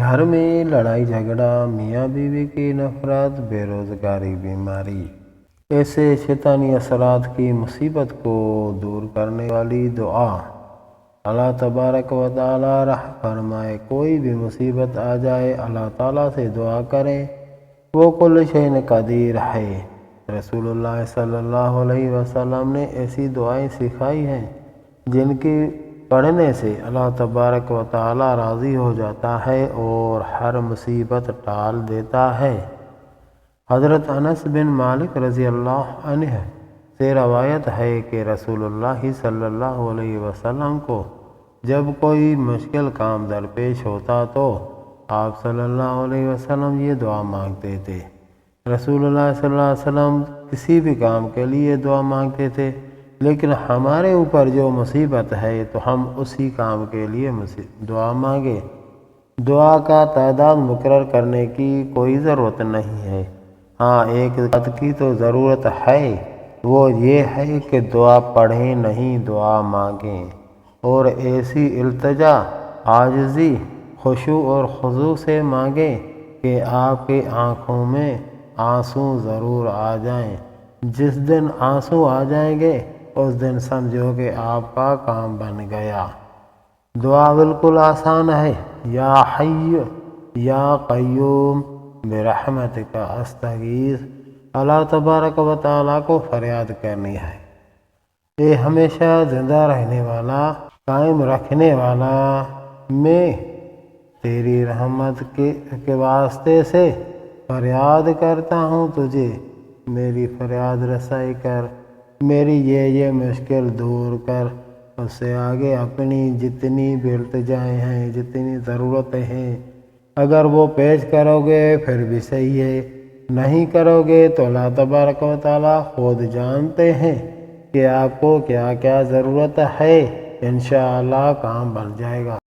گھر میں لڑائی جھگڑا، میاں بیوی کی نفرت، بے روزگاری، بیماری، ایسے شیطانی اثرات کی مصیبت کو دور کرنے والی دعا۔ اللہ تبارک و تعالی رحم فرمائے۔ کوئی بھی مصیبت آ جائے، اللہ تعالیٰ سے دعا کریں، وہ کل شیء قدیر ہے۔ رسول اللہ صلی اللہ علیہ وسلم نے ایسی دعائیں سکھائی ہیں جن کی پڑھنے سے اللہ تبارک و تعالی راضی ہو جاتا ہے اور ہر مصیبت ٹال دیتا ہے۔ حضرت انس بن مالک رضی اللہ عنہ سے روایت ہے کہ رسول اللہ صلی اللہ علیہ وسلم کو جب کوئی مشکل کام درپیش ہوتا تو آپ صلی اللہ علیہ وسلم یہ دعا مانگتے تھے۔ رسول اللہ صلی اللہ علیہ وسلم کسی بھی کام کے لیے دعا مانگتے تھے، لیکن ہمارے اوپر جو مصیبت ہے تو ہم اسی کام کے لیے دعا مانگے۔ دعا کا تعداد مقرر کرنے کی کوئی ضرورت نہیں ہے۔ ہاں، ایک بات کی تو ضرورت ہے، وہ یہ ہے کہ دعا پڑھیں نہیں، دعا مانگیں، اور ایسی التجا، عاجزی، خشوع اور خضوع سے مانگیں کہ آپ کی آنکھوں میں آنسو ضرور آ جائیں۔ جس دن آنسو آ جائیں گے اس دن سمجھو کہ آپ کا کام بن گیا۔ دعا بالکل آسان ہے۔ یا حی یا قیوم برحمتک استغیث، اللہ تبارک و تعالیٰ کو فریاد کرنی ہے۔ اے ہمیشہ زندہ رہنے والا، قائم رکھنے والا، میں تیری رحمت کے واسطے سے فریاد کرتا ہوں تجھے، میری فریاد رسائی کر، میری یہ مشکل دور کر۔ اس سے آگے اپنی جتنی بھی التجائیں ہیں، جتنی ضرورتیں ہیں، اگر وہ پیش کرو گے پھر بھی صحیح ہے، نہیں کرو گے تو اللہ تبارک و تعالیٰ خود جانتے ہیں کہ آپ کو کیا کیا ضرورت ہے۔ انشاءاللہ کام بن جائے گا۔